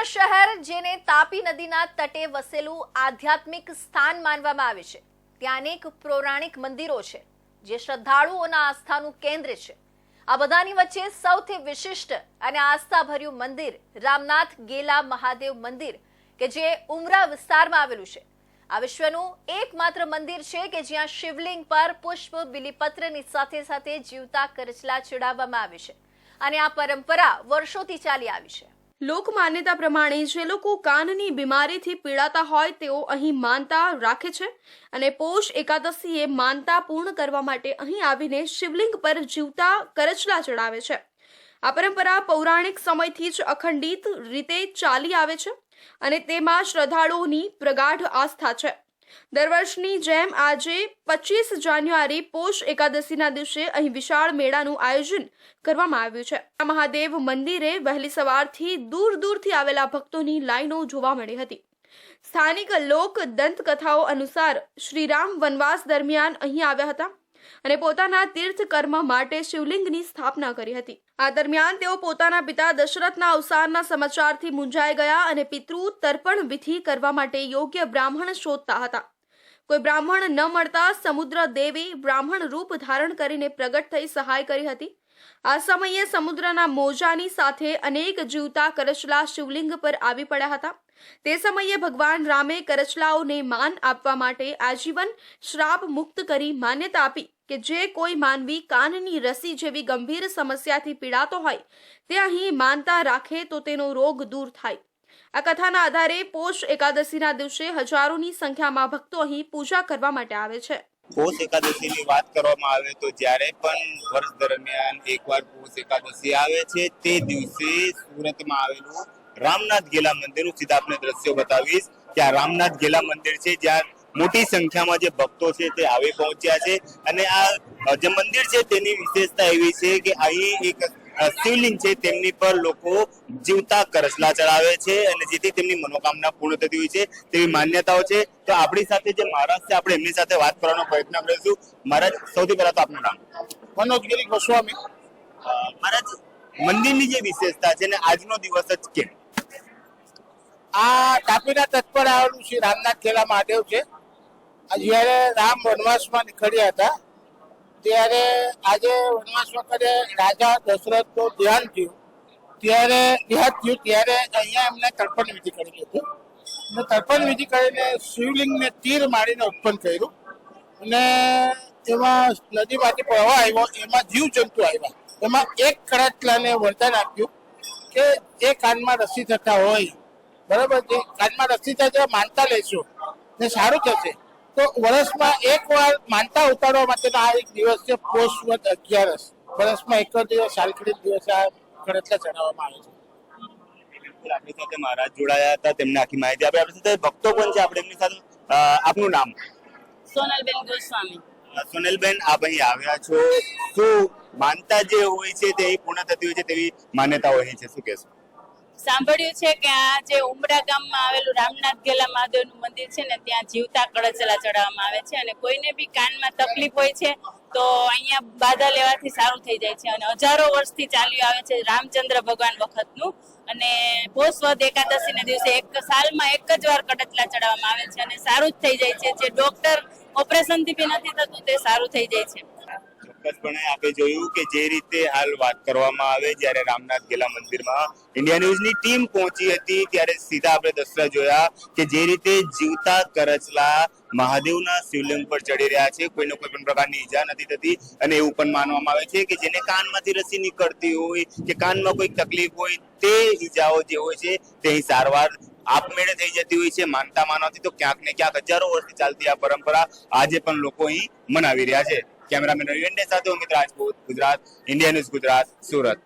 સુરતનું શહેર જેને તાપી નદીના તટે વસેલું આધ્યાત્મિક સ્થાન માનવામાં આવે છે, ત્યાં અનેક પૌરાણિક મંદિરો છે જે શ્રદ્ધાળુઓના આસ્થાનું કેન્દ્ર છે। આ બધાની વચ્ચે સૌથી વિશિષ્ટ અને આસ્થાભર્યું મંદિર રામનાથ ગેલા મહાદેવ મંદિર કે જે ઉમરા વિસ્તારમાં આવેલું છે। આ વિશ્વનું એકમાત્ર મંદિર છે કે જ્યાં શિવલિંગ પર પુષ્પ બિલીપત્રની સાથે સાથે જીવતા કરચલા ચડાવવામાં આવે છે અને આ પરંપરા વર્ષોથી ચાલી આવી છે। લોક માન્યતા પ્રમાણે જે લોકો કાનની બીમારીથી પીડાતા હોય તેઓ અહીં માનતા રાખે છે અને પોષ એકાદશીએ માનતા પૂર્ણ કરવા માટે અહીં આવીને શિવલિંગ પર જીવતા કરચલા ચડાવે છે। આ પરંપરા પૌરાણિક સમયથી જ અખંડિત રીતે ચાલી આવે છે અને તેમાં શ્રદ્ધાળુઓની પ્રગાઢ આસ્થા છે। દર વર્ષની જેમ આજે 25 જાન્યુઆરી પોષ એકાદશીના દિવસે અહીં વિશાળ મેળાનું આયોજન કરવામાં આવ્યું છે। આ મહાદેવ મંદિરે વહેલી સવારથી દૂર દૂરથી આવેલા ભક્તોની લાઈનો જોવા મળી હતી। સ્થાનિક લોક દંતકથાઓ અનુસાર શ્રીરામ વનવાસ દરમિયાન અહીં આવ્યા હતા અને પોતાના તીર્થ કર્મ માટે શિવલિંગની સ્થાપના કરી હતી। આ દરમિયાન તેઓ પોતાના પિતા દશરથના અવસાનના સમાચારથી મૂંઝાઈ ગયા અને પિતૃ તર્પણ વિધિ કરવા માટે યોગ્ય બ્રાહ્મણ શોધતા હતા। કોઈ બ્રાહ્મણ ન મળતા સમુદ્ર દેવી બ્રાહ્મણ રૂપ ધારણ કરીને પ્રગટ થઈ સહાય કરી હતી। આ સમયે સમુદ્રના મોજાની સાથે અનેક જીવતા કરચલા શિવલિંગ પર આવી પડ્યા હતા। તે સમયે ભગવાન રામે કરચલાઓને માન આપવા માટે આજીવન શ્રાપ મુક્ત કરી માન્યતા આપી કે જે કોઈ માનવી કાનની રસી જેવી ગંભીર સમસ્યાથી પીડાતો હોય તે અહીં માનતા રાખે તો તેનો રોગ દૂર થાય। આ કથાના આધારે પોષ એકાદશીના દિવસે હજારોની સંખ્યામાં ભક્તો અહીં પૂજા કરવા માટે આવે છે। પોષ એકાદશીની વાત કરવામાં આવે તો જ્યારે પણ વર્ષ દરમિયાન એકવાર પોષ એકાદશી આવે છે તે દિવસે સુરતમાં આવેલું રામનાથ ગેલા મંદિરનું સીધા આપણે દ્રશ્યો બતાવીશ કે આ રામનાથ ગેલા મંદિર છે જ્યાં મોટી સંખ્યામાં જે ભક્તો છે તે આવી પહોંચ્યા છે અને આ જે મંદિર છે તેની વિશેષતા એવી છે કે અહીં એક શિવલિંગ છે તેમની પર લોકો જીવતા કરચલા ચડાવે છે અને જેથી તેમની મનોકામના પૂર્ણ થતી હોય છે તેવી માન્યતાઓ છે। તો આપણી સાથે જે મહારાજ છે આપણે એમની સાથે વાત કરવાનો પ્રયત્ન કરીશું। મહારાજ, સૌથી પહેલા તો આપનું નામ? મનોજગીરી ગોસ્વામી। મહારાજ, મંદિરની જે વિશેષતા છે ને આજનો દિવસ જ કેમ? આ તાપીના તટ પર આવેલું શ્રી રામનાથ ગેલા મહાદેવ છે। જ્યારે રામ વનવાસમાં નીકળ્યા હતા ત્યારે આજે વનવાસ વખતે રાજા દશરથનું ધ્યાન થયું ત્યારે અહીંયા એમને તર્પણ વિધિ કરી હતી અને તર્પણ વિધિ કરીને શિવલિંગને તીર મારીને ઉત્પન્ન કર્યું અને એમાં નદીમાંથી પ્રવાહ આવ્યો, એમાં જીવજંતુ આવ્યા, એમાં એક કરચલાને વરદાન આપ્યું કે જે કાનમાં રસી થતા હોય, બરાબર, જે કાનમાં રસી થતા માનતા લેશો ને સારું થશે। તો વર્ષમાં એકવાર માનતા ઉતારવા માટેનો આ એક દિવસ છે પોષ વદ 11। વર્ષમાં એક જ દિવસ સાલકડી દિવસે આ કરચલા ચડાવવામાં આવે છે। બિલકુલ, આપણી સાથે મહારાજ જોડાયા હતા, તેમને આખી માહિતી આપી। આપણી સાથે ભક્તો પણ છે, આપણે એમની સાથે આપનું નામ? સોનલબેન ગોસ્વામી। સોનલબેન, આપ અહીં આવ્યા છો, શું માનતા જે હોય છે તે પૂર્ણ થતી હોય છે તેવી માન્યતાઓ અહીં છે, શું કહેશો? સાંભળ્યું છે કે આ જે ઉમરા ગામમાં આવેલું રામનાથ ગેલા મહાદેવનું મંદિર છે ને ત્યાં જીવતા કરચલા ચડાવવામાં આવે છે અને કોઈને બી કાનમાં તકલીફ હોય છે તો અહીંયા બાધા લેવાથી સારું થઈ જાય છે અને હજારો વર્ષથી ચાલ્યું આવે છે રામચંદ્ર ભગવાન વખતનું। અને પોષ વદ એકાદશીના દિવસે એક સાલમાં એક જ વાર કરચલા ચડાવવામાં આવે છે અને સારું જ થઈ જાય છે। જે ડોક્ટર ઓપરેશનથી બી નથી થતું તે સારું થઈ જાય છે। ચોક્કસપણે આપણે જોયું કે જે રીતે હાલ વાત કરવામાં આવે જ્યારે રામનાથ ગેલા મંદિરમાં ઇન્ડિયા ન્યૂઝની ટીમ પહોંચી હતી ત્યારે સીધા આપણે દ્રશ્ય જોયા કે જે રીતે જીવતા કરચલા મહાદેવના શિવલિંગ પર ચડી રહ્યા છે, કોઈને કોઈ પણ પ્રકારની ઈજા નથી થતી અને એવું પણ માનવામાં આવે છે કે જેને કાનમાંથી રસી નીકળતી હોય કે કાનમાં કોઈ તકલીફ હોય તે ઈજાઓ જે હોય છે તે સારવાર આપમેળે થઈ જતી હોય છે માનતા માનવાથી। તો ક્યાંક ને ક્યાંક હજારો વર્ષથી ચાલતી આ પરંપરા આજે પણ લોકો અહીં મનાવી રહ્યા છે। કેમેરામેન રવિ સાથે અમિત રાજપૂત, ગુજરાત, ઇન્ડિયા ન્યૂઝ ગુજરાત, સુરત।